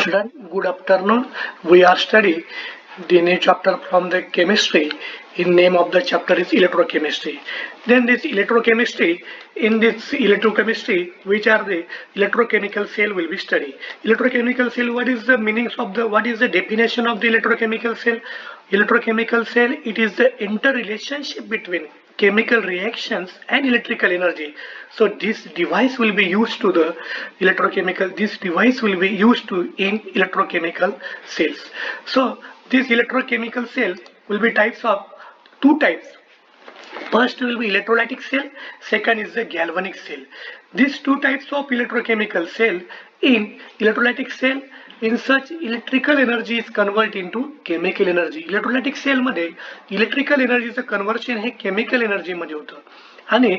Children, good afternoon. We are studying the new chapter from the chemistry. In name of the chapter is electrochemistry. Then this electrochemistry, in this electrochemistry, which are the electrochemical cell will be studied. Electrochemical cell, what is the meanings of the, what is the definition of the electrochemical cell? Electrochemical cell, it is the interrelationship between chemical reactions and electrical energy. So this device will be used to the electrochemical, this device will be used to in electrochemical cells. So this electrochemical cell will be types of two types. First will be electrolytic cell, second is the galvanic cell. These two types of electrochemical cell, in electrolytic cell, in such electrical energy is converted into chemical energy. Electrolytic cell मध्ये electrical एनर्जीचं conversion हे chemical energy मध्ये होतं. आणि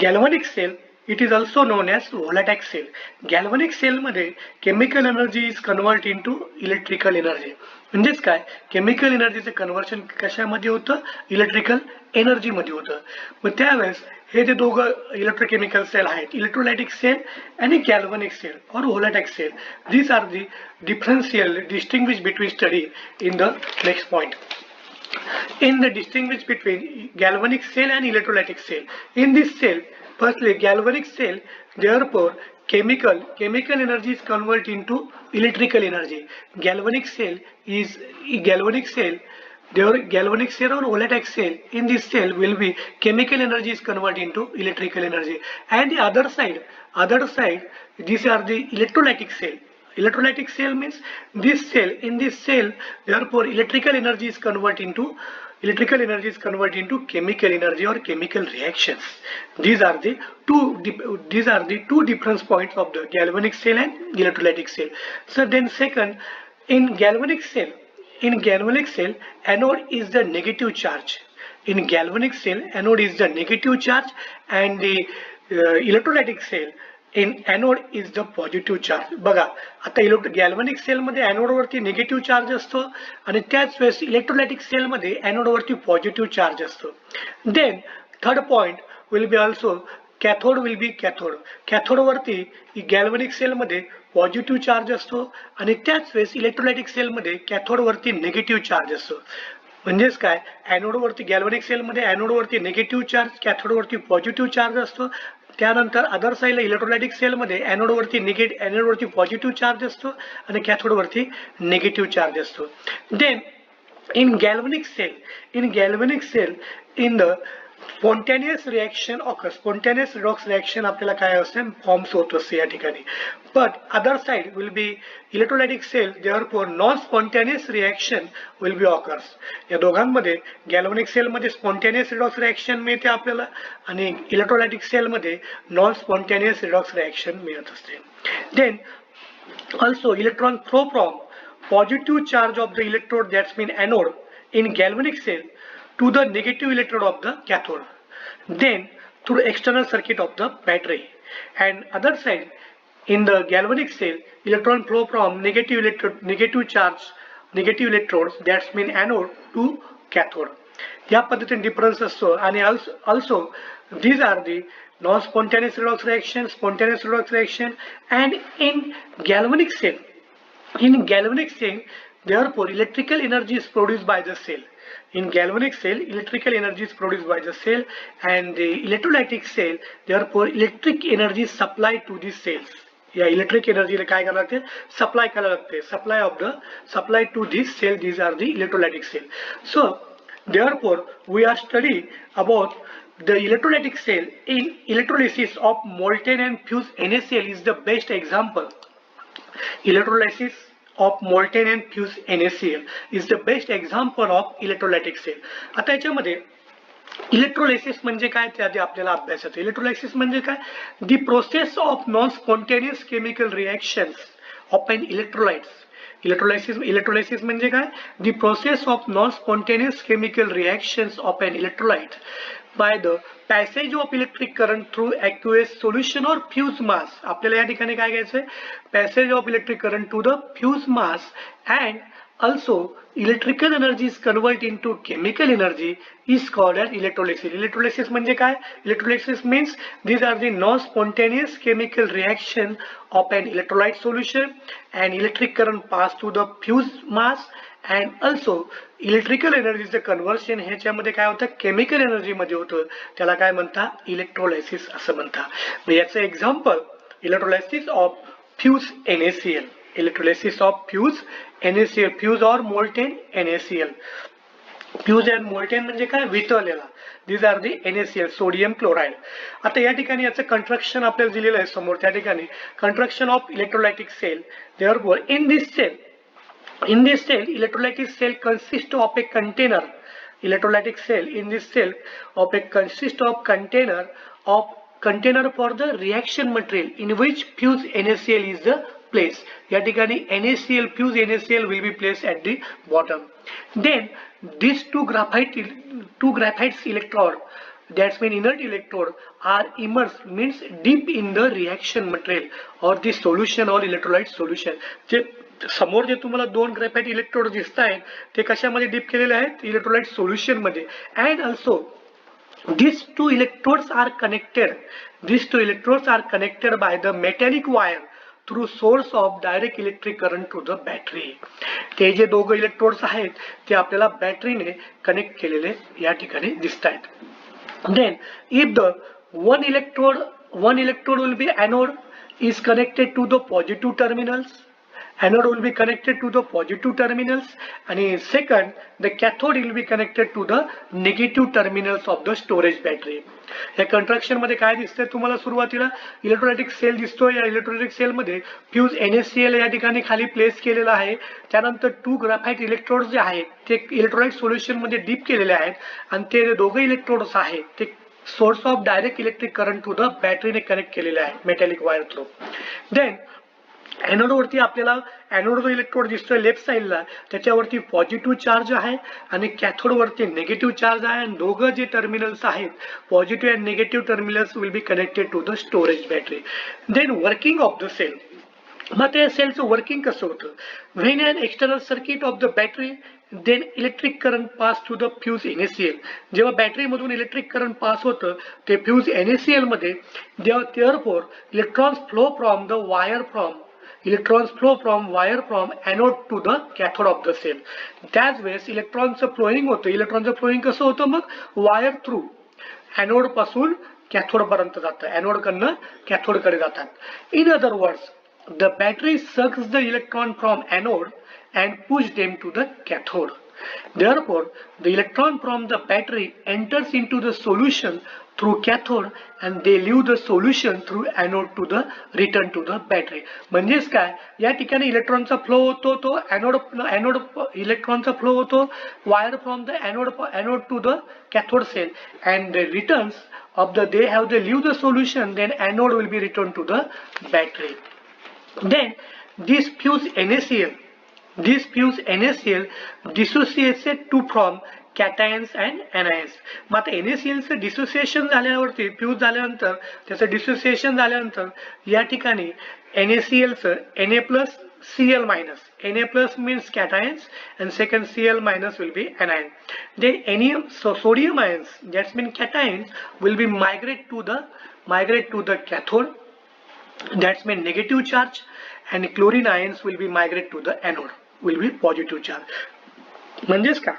galvanic cell it is also known as voltaic cell. Galvanic cell मध्ये chemical energy is convert into electrical energy. म्हणजेच काय, chemical एनर्जीचं conversion कशामध्ये होतं, इलेक्ट्रिकल एनर्जी मध्ये होतं. मग त्यावेळेस हे जे दोघं इलेक्ट्रोकेमिकल सेल आहेत, इलेक्ट्रोलाइटिक सेल आणि गॅल्व्हॅनिक सेल और व्होलॅटाइक sale, these are the differential distinguish between study in the next point. In the distinguish between galvanic cell and electrolytic cell, in this cell, firstly galvanic cell, therefore chemical energy is converted into electrical energy. Galvanic cell is galvanic cell. Their galvanic cell or voltaic cell, in this cell will be chemical energy is converted into electrical energy. And the other side, these are the electrolytic cell. Electrolytic cell means this cell, in this cell, therefore electrical energy is converted into chemical energy or chemical reactions. These are the two difference points of the galvanic cell and electrolytic cell. So then second, in galvanic cell, anode is the negative charge. In galvanic cell, anode is the negative charge, and the electrolytic cell, in anode is the positive charge. बघा, आता galvanic cell मध्ये anode वरती negative charge असतो आणि त्याच वेळेस electrolytic cell मध्ये anode वरती पॉझिटिव्ह चार्ज असतो. Then third point will be also cathode will be cathode वरती गॅल्व्हॅनिक सेल मध्ये पॉझिटिव्ह चार्ज असतो आणि त्याच वेळेस इलेक्ट्रोलाइटिक सेल मध्ये कॅथोड वरती निगेटिव्ह चार्ज असतो. म्हणजेच काय, एनोड वरती गॅल्व्हॅनिक सेल मध्ये एनोड वरती निगेटिव्ह चार्ज, कॅथोड वरती पॉझिटिव्ह चार्ज असतो. त्यानंतर अदर साइडला इलेक्ट्रोलाइटिक सेल मध्ये एनोड वरती पॉझिटिव्ह चार्ज असतो आणि कॅथोड वरती निगेटिव्ह चार्ज असतो. Then in galvanic cell, in the spontaneous reaction occur, spontaneous redox reaction आपल्याला काय असते, फॉर्म्स होत असते या ठिकाणी. But other side will be electrolytic cell, therefore non spontaneous reaction will be occurs. या दोघांमध्ये गॅल्व्हॅनिक सेल मध्ये स्पॉन्टेनियस रिडॉक्स रिएक्शन मिळते आपल्याला आणि इलेक्ट्रोलाइटिक सेल मध्ये नॉन स्पॉन्टेनियस रिडॉक्स रिएक्शन मिळत असते. Then also electron flow from positive charge of the electrode, that's mean anode, in galvanic cell to the negative electrode of the cathode, then through external circuit of the battery. And other side, in the galvanic cell, electron flow from negative electrodes, that's mean anode to cathode. या पद्धतीने difference असतो. आणि also these are the non spontaneous redox reaction, spontaneous redox reaction. And in galvanic cell, therefore electrical energy is produced by the cell. In galvanic cell, electrical energy is produced by the cell, and the electrolytic cell, therefore electric energy is supplied to the cells. या electric एनर्जीला काय करावं लागते, supply करावं लागते. Supply to this cell, these are the electrolytic cell. So therefore we are studying about the electrolytic cell. In electrolysis of molten and fused NaCl is the best example. Electrolysis of molten and fused NaCl is the best example of electrolytic cell. आता याच्यामध्ये electrolysis म्हणजे काय ते आधी आपल्याला अभ्यासायचं. Electrolysis म्हणजे काय, the process of non spontaneous chemical reactions of an electrolytes. Electrolysis म्हणजे काय, the process of non spontaneous chemical reactions of an electrolyte by the passage of electric current through aqueous solution or fused mass. आपल्याला या ठिकाणी काय घ्यायचंय, passage of electric current to the fused mass and Also, electrical energy is converted into chemical energy is called as electrolysis. Electrolysis म्हणजे काय? Electrolysis means these are the non-spontaneous chemical reaction of an electrolyte solution and electric current pass through the fuse mass and also electrical एनर्जीचं conversion ह्याच्यामध्ये काय होतं chemical energy मध्ये होतं त्याला काय म्हणतात इलेक्ट्रोलायसिस असं म्हणतात. याचं example electrolysis of fuse NaCl. Electrolysis of fuse NaCl, fuse or molten NaCl. Fuse and molten म्हणजे काय वितळलेला. These are the NaCl sodium chloride. आता या ठिकाणी याचं कंस्ट्रक्शन आपल्याला दिलेलं आहे समोर त्या ठिकाणी construction of electrolytic cell. Therefore in this cell electrolytic cell consists of a container. Electrolytic cell in this cell of a consist of container for the reaction material in which fuse NaCl is the place. या ठिकाणी NaCl fuse NaCl will be placed at the bottom. Then these two graphites electrode, that's mean inert electrode, are immersed means deep in the reaction material or the solution or electrolyte solution. जे समोर जे तुम्हाला दोन graphite electrode दिसत आहेत ते कशामध्ये deep केलेले आहेत इलेक्ट्रोलाइट सोल्युशन मध्ये. And also these two electrodes are connected by the metallic wire through source of direct electric current to the battery. ते जे दोघं इलेक्ट्रोड्स आहेत ते आपल्याला बॅटरीने कनेक्ट केलेले या ठिकाणी दिसत आहेत. Then if the one electrode will be anode is connected to the positive terminals. Anode will be connected to the positive terminals and second the cathode will be connected to the negative terminals of the storage battery. या construction मध्ये काय दिसतंय तुम्हाला सुरुवातीला electrolytic sale दिसतोय. या electrolytic sale मध्ये fuse NaCl या ठिकाणी खाली प्लेस केलेला आहे. त्यानंतर टू ग्राफाइट इलेक्ट्रोड्स जे आहेत ते इलेक्ट्रोलाइट सोल्युशन मध्ये डीप केलेले आहेत आणि ते दोघे इलेक्ट्रोड्स आहेत ते source of direct electric current to the बॅटरीने कनेक्ट केलेले आहे metallic wire through. Then anode वरती आपल्याला एनोड जो इलेक्ट्रोड दिसतोय लेफ्ट साइडला त्याच्यावरती पॉझिटिव्ह चार्ज आहे आणि कॅथोड वरती निगेटिव्ह चार्ज आहे आणि दोघं जे टर्मिनल्स आहेत positive and negative terminals will be connected to the storage battery. Then working of the cell. मग त्या सेलचं वर्किंग कसं होतं when an external circuit of the battery then electric current pass through the fuse NaCl. जेव्हा battery मधून electric current pass होतं ते fuse NaCl मध्ये therefore electrons flow from wire from anode to the cathode of the cell. त्याच वेळेस इलेक्ट्रॉनचं flowing होतं. इलेक्ट्रॉनचं फ्लोईंग कसं होतं मग वायर थ्रू एनोड पासून कॅथोड पर्यंत जातं. एनोड कडनं कॅथोड कडे जातात. In other words the battery sucks the electron from anode and push them to the cathode. Therefore the electron from the battery enters into the solution through cathode and they leave the solution through anode to the return to the battery. म्हणजेच काय या ठिकाणी इलेक्ट्रॉनचा flow होतो तो anode इलेक्ट्रॉनचा flow होतो wire from the anode to the cathode cell and the returns of they have they leave the solution then anode will be returned to the battery. Then this fuse NaCl dissociates from cations and anions. मग आता NaClचं dissociation झाल्यावरती fuse झाल्यानंतर त्याचं dissociation झाल्यानंतर या ठिकाणी NaClचं Na+Cl-. Na+ means cations and second Cl- will be anion. Then sodium ions that means cations will be migrate to the cathode. That's mean negative charge and chlorine ions will be migrate to the anode will be positive charge. म्हणजेच का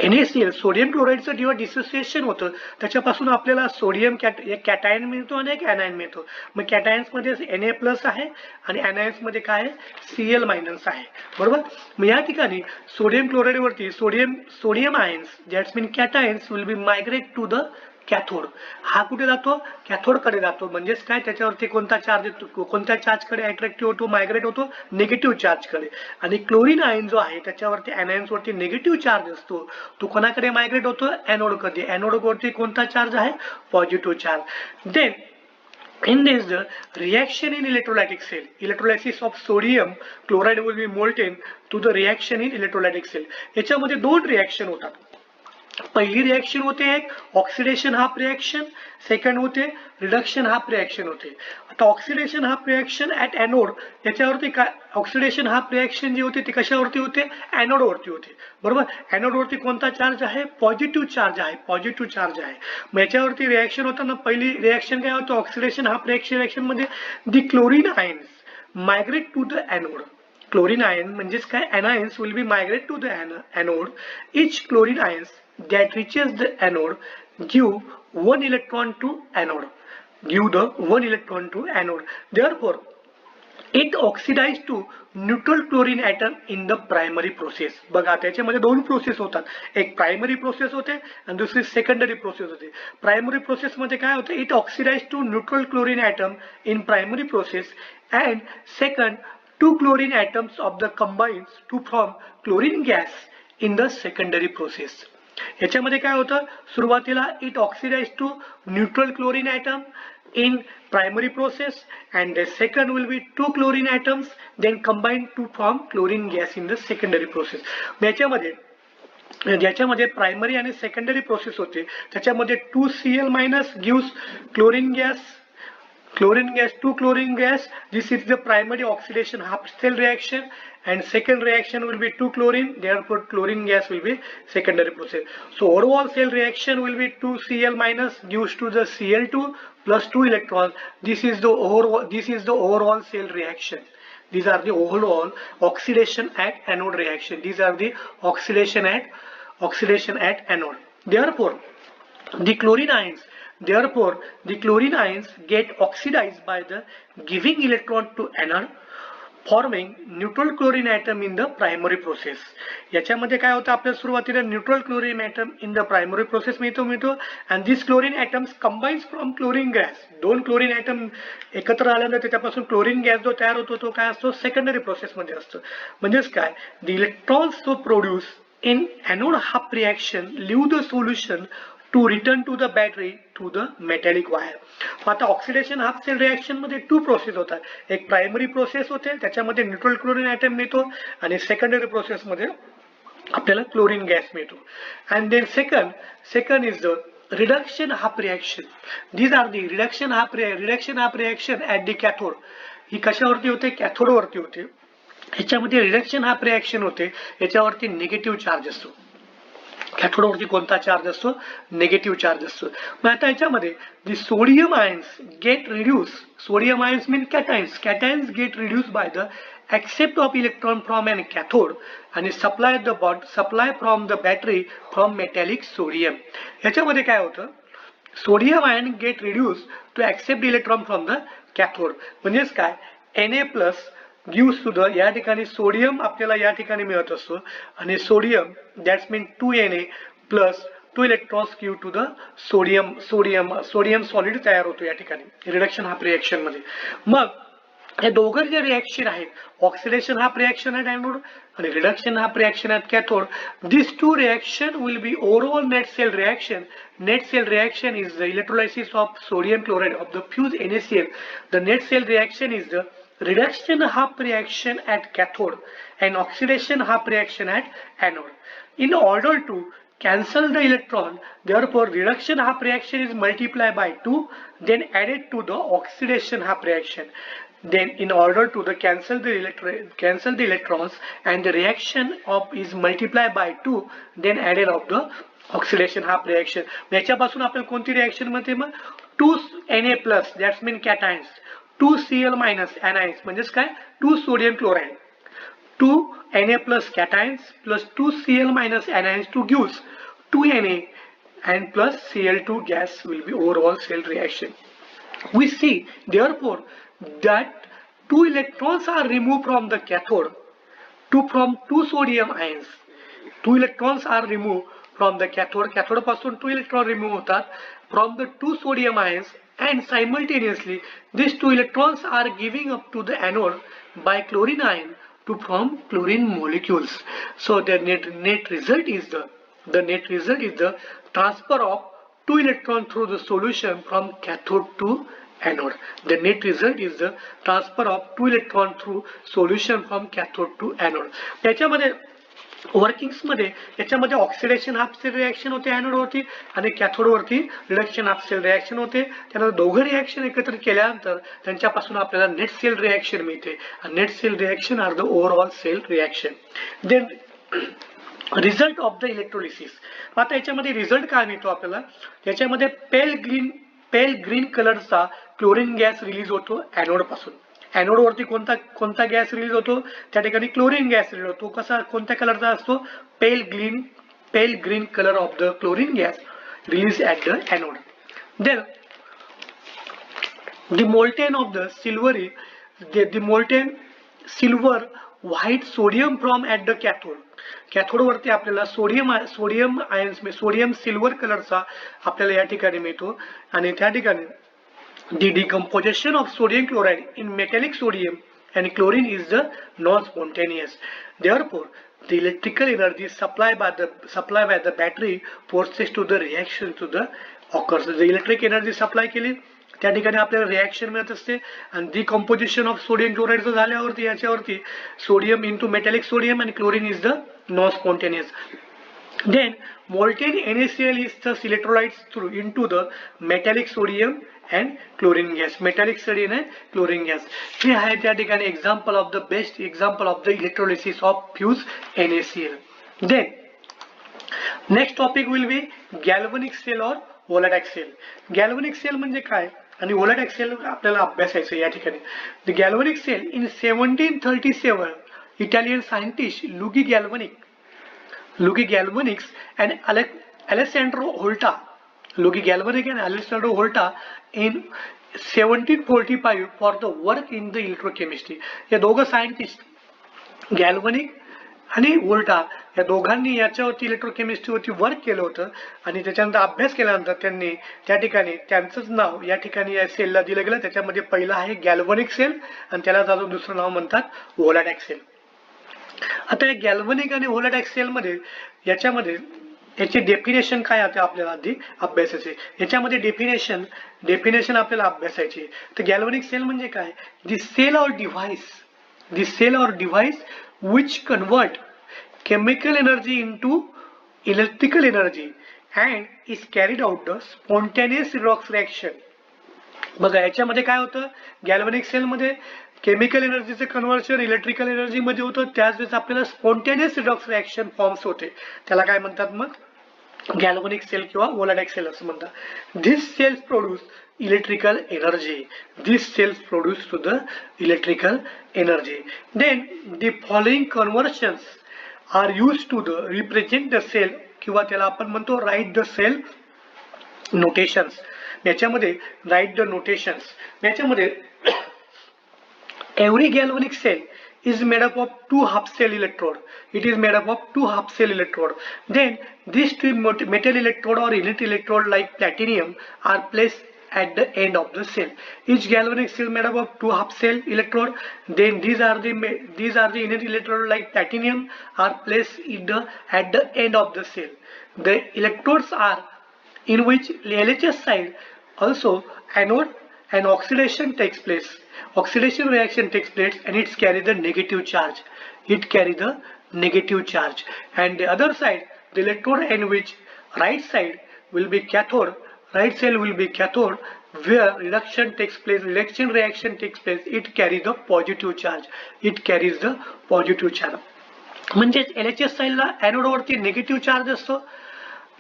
NaCl sodium क्लोराइडचं जेव्हा dissociation होतं त्याच्यापासून आपल्याला sodium cation मिळतो आणि एक ॲनायन मिळतो. मग कॅटायन्स मध्ये Na+ आहे आणि ॲनायन्स मध्ये काय आहे Cl- आहे बरोबर. मग या ठिकाणी सोडियम क्लोराइड वरती sodium ions that's mean cations will be migrate to the cathode. हा कुठे जातो कॅथोड कडे जातो. म्हणजेच काय त्याच्यावरती कोणत्या चार्ज कडे अट्रॅक्टिव्ह होतो मायग्रेट होतो निगेटिव्ह चार्ज कडे. आणि क्लोरीन आयन जो आहे त्याच्यावरती ॲनायन्स वरती निगेटिव्ह चार्ज असतो तो कोणाकडे मायग्रेट होतो एनोड कडे. एनोड वरती कोणता चार्ज आहे positive charge. Then in this the reaction in electrolytic cell electrolysis of sodium chloride will be molten to the reaction in electrolytic cell. याच्यामध्ये दोन रिएक्शन होतात. पहिली रिएक्शन होते एक ऑक्सिडेशन हाफ रिएक्शन, सेकंड होते रिडक्शन हाफ रिएक्शन होते. आता oxidation half reaction at anode याच्यावरती काय, ऑक्सिडेशन हाफ रिएक्शन जी होते ती कशावरती होते, एनोड वरती होते. बरोबर, एनोड वरती कोणता चार्ज आहे, पॉझिटिव्ह चार्ज आहे, पॉझिटिव्ह चार्ज आहे. मग याच्यावरती रिएक्शन होताना पहिली रिएक्शन काय होतं, ऑक्सिडेशन हाफ रिएक्शन मध्ये the chlorine ions migrate to the anode. Chlorine ion म्हणजेच काय, anions will be migrate to the anode. Each chlorine ions that reaches the anode give one electron to anode. Give the one electron to anode. Therefore, it oxidized to neutral chlorine atom in the primary process. बघा त्याच्यामध्ये दोन process होतात, एक primary process होते आणि दुसरी secondary process होते. Primary process मध्ये काय होते, it oxidize to neutral chlorine atom in primary process and second, two chlorine atoms of the combines to form chlorine gas in the secondary process. याच्यामध्ये काय होतं, सुरुवातीला it oxidized to neutral chlorine atom in primary process and the second will be two chlorine atoms then combined to form chlorine gas in the secondary process. ज्याच्यामध्ये primary आणि secondary process होते त्याच्यामध्ये 2Cl- gives chlorine gas, two chlorine gas. This is the primary oxidation half cell reaction and second reaction will be 2 chlorine, therefore chlorine gas will be secondary process. So overall cell reaction will be 2Cl- gives to the Cl2 plus 2 electrons. This is the overall cell reaction. These are the overall oxidation at anode reaction. These are the oxidation at anode. Therefore the chlorine ions get oxidized by the giving electron to anode, forming neutral chlorine atom in the primary process. याच्यामध्ये काय होतं, आपल्या सुरुवातीला neutral chlorine atom in the primary process मिळतो and these chlorine atoms combines from chlorine gas. दोन chlorine item एकत्र आल्यानंतर त्याच्यापासून क्लोरीन गॅस जो तयार होतो तो काय असतो, सेकंडरी प्रोसेस मध्ये असतो. म्हणजेच काय, the electrons so produce in anode half reaction leave the solution to return to the battery through the metallic wire. आता ऑक्सिडेशन हाफ सेल रिएक्शन मध्ये टू प्रोसेस होतात, एक प्रायमरी प्रोसेस होते त्याच्यामध्ये न्यूट्रल क्लोरीन ॲटम मिळतो आणि secondary process मध्ये आपल्याला क्लोरीन गॅस मिळतो. And then second is the reduction half reaction. These are the reduction half reaction at the cathode. ही कशावरती होते, कॅथोड वरती होते. ह्याच्यामध्ये रिडक्शन हाफ रिएक्शन होते, याच्यावरती निगेटिव्ह चार्ज असतो. कॅथोडवरती कोणता चार्ज असतो, निगेटिव्ह चार्ज असतो. मग आता याच्यामध्ये the sodium ions get reduce, sodium ions mean cations get reduce by the accept of electron from an cathode आणि supply from the battery from metallic sodium. याच्यामध्ये काय होतं, sodium ion get reduce to accept electron from the cathode. म्हणजेच काय, Na+ gives to the, या ठिकाणी sodium आपल्याला या ठिकाणी मिळत असतो आणि sodium that's mean 2Na plus 2 electrons give to the sodium solid तयार होतो या ठिकाणी रिडक्शन हाफ रिएक्शन मध्ये. मग हे दोघं जे रिएक्शन आहेत, oxidation half reaction at anode आणि reduction half reaction at cathode, this two reaction will be overall net cell reaction. Net cell reaction is the electrolysis of sodium chloride of the fused NaCl. The net cell reaction is the reduction half reaction at cathode and oxidation half reaction at anode. In order to cancel the electron, therefore reduction half reaction is multiplied by 2, then added to the oxidation half reaction. Then in order to cancel the electrons and the reaction is multiplied by 2, then added of the oxidation half reaction. याच्यापासून आपल्याला कोणती reaction मध्ये, मग 2Na+ that's mean कॅटायन्स, 2Cl- anions म्हणजेच काय, 2 sodium chloride, 2Na+ कॅटायन्स plus 2Cl- anions to gives 2Na and plus Cl2 gas will be overall cell reaction. We see therefore that 2 electrons are removed from the cathode from 2 sodium ions. 2 electrons are removed from the cathode. Cathode पासून 2 electron remove होतात from the 2 sodium ions and simultaneously these 2 electrons are giving up to the anode by chlorine ion to form chlorine molecules. So the net result is the transfer of 2 electrons through the solution from cathode to anode. The net result is the transfer of 2 electrons through solution from cathode to anode. त्याच्यामध्ये workings मध्ये याच्यामध्ये oxidation half sale reaction होते anode वरती आणि cathode वरती reduction half sale reaction होते. त्यानंतर दोघं रिॲक्शन एकत्र केल्यानंतर त्यांच्यापासून आपल्याला नेट सेल रिॲक्शन मिळते. Net cell reaction are the overall cell reaction. Then result of the electrolysis. आता याच्यामध्ये रिझल्ट काय मिळतो आपल्याला, याच्यामध्ये पेल ग्रीन कलरचा क्लोरीन गॅस रिलीज होतो ॲनोड पासून. ॲनोड वरती कोणता गॅस रिलीज होतो, त्या ठिकाणी क्लोरीन गॅस रिलीज होतो. कसा, कोणत्या कलरचा असतो, pale green colour of the chlorine gas release at the anode. Then the molten of the silvery the molten silver white sodium from at the cathode. Cathode वरती आपल्याला सोडियम आयन्स सोडियम सिल्वर कलरचा आपल्याला या ठिकाणी मिळतो. आणि त्या ठिकाणी the decomposition of sodium chloride in metallic sodium and chlorine is the non-spontaneous. Therefore, the electrical energy supplied by the battery forces to the reaction to the occurs. The electric energy supply केली त्या ठिकाणी आपल्याला reaction मिळत असते. आणि decomposition of sodium chloride झाल्यावरती याच्यावरती sodium into metallic sodium आणि chlorine is the non spontaneous. Then molten NaCl is the electrolytes through into the metallic sodium and chlorine gas. Metallic sodium and chlorine gas. हे आहे त्या ठिकाणी example of the best example of the electrolysis of fused NaCl. Then next topic will be galvanic cell or volatile cell. Galvanic cell म्हणजे काय आणि volatile cell आपल्याला अभ्यासायचं या ठिकाणी. The galvanic cell in 1737 Italian scientist Luigi Galvanics and Alessandro Volta. Luigi Galvanic and Alessandro Volta in 1745 for the work in the electrochemistry. या दोघं scientist galvanic आणि Volta या दोघांनी याच्यावरती इलेक्ट्रोकेमिस्ट्रीवरती वर्क केलं होतं. आणि त्याच्यानंतर अभ्यास केल्यानंतर त्यांनी त्या ठिकाणी त्यांचंच नाव या ठिकाणी या सेलला दिलं गेलं. त्याच्यामध्ये पहिलं आहे गॅल्व्हनिक सेल आणि त्याला जाऊन दुसरं नाव म्हणतात व्होलाटाइल सेल. आता या गॅल्व्हनिक आणि व्होलाटाइल सेल मध्ये याची डेफिनेशन काय आहे आपल्याला आधी अभ्यासायचे. याच्यामध्ये डेफिनेशन आपल्याला अभ्यासायची. तर गॅल्व्हनिक सेल म्हणजे काय, the cell or device which convert chemical energy into electrical energy and is carried out the spontaneous redox reaction. बघा याच्यामध्ये काय होतं, गॅल्व्हनिक सेल मध्ये केमिकल एनर्जीचे कन्व्हर्शन इलेक्ट्रिकल एनर्जी मध्ये होतं. त्याच वेळेस आपल्याला स्पॉन्टेनियस रिडॉक्स रिॲक्शन फॉर्म्स होते. त्याला काय म्हणतात मग, गॅल्व्हनिक सेल किंवा व्होलाटाइल सेल असं म्हणतात. These cells produce electrical energy. These cells produce to the electrical energy. Then the following conversions are used to the represent the cell किंवा त्याला आपण म्हणतो write the cell notations. याच्यामध्ये write the notations. याच्यामध्ये every galvanic cell is made up of two half cell electrode. It is made up of two half cell electrode. Then these two metal electrode or inert electrode like platinum are placed at the end of the cell. Each galvanic cell made up of two half cell electrode. Then these are the inert electrode like platinum are placed at the end of the cell. The electrodes are in which LHS side also anode and oxidation takes place. Oxidation reaction takes place and it carries the negative charge. And the other side, the electrode in which right side will be cathode. Right cell will be cathode where reduction reaction takes place. It carries the positive charge. म्हणजे LHS साइडला anode वरती negative charge असतो.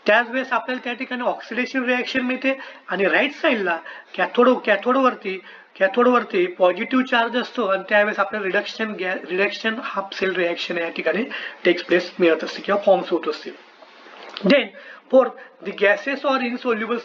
त्याच वेळेस आपल्याला त्या ठिकाणी oxidation reaction मिळते. आणि राईट साइडला कॅथोड वरती पॉझिटिव्ह चार्ज असतो आणि त्यावेळेस आपल्याला रिडक्शन हाफ सेल रिॲक्शन या ठिकाणी टेक्स प्लेस मिळत असते किंवा फॉर्म्स होत असते. Then for the gases or insoluble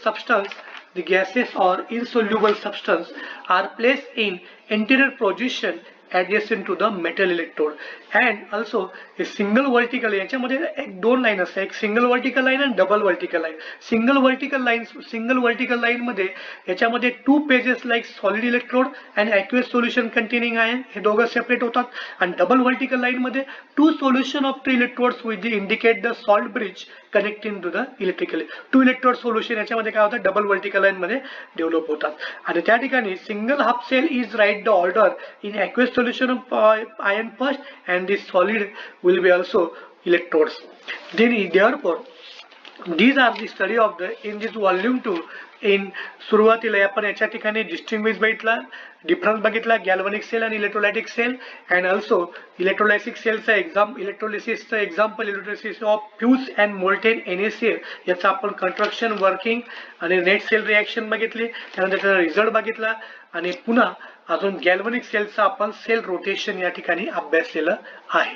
substance are placed in anterior position adjacent to the metal electrode and also a single vertical. याच्यामध्ये एक दोन लाईन असतात, एक सिंगल वर्टिकल लाईन आणि double vertical line. Single vertical line मध्ये याच्यामध्ये two phases like solid electrode and aqueous solution containing ion हे दोघं सेपरेट होतात. आणि डबल वर्टिकल लाईन मध्ये two solution of two electrodes with indicate the salt bridge connecting to the electrical. Two electrode solution याच्यामध्ये काय होतं, double vertical line मध्ये develop होतात. आणि त्या ठिकाणी single half cell is right the order in aqueous solution of iron first and this solid will be also electrodes. Then therefore these are the study of the in this volume 2 in सुरुवातीला आपण याच्या ठिकाणी distinguish बघितला, difference बघितला galvanic cell आणि electrolytic cell, and also electrolytic सेलचा इलेक्ट्रोलिसिसचा example electrolysis of fuse and molten NaCl याचा आपण कंस्ट्रक्शन वर्किंग आणि नेट सेल रिएक्शन बघितली, त्यानंतर त्याचा रिझल्ट बघितला आणि पुन्हा अजून गॅल्व्हॅनिक सेलचा आपण सेल रोटेशन या ठिकाणी अभ्यासलेलं आहे.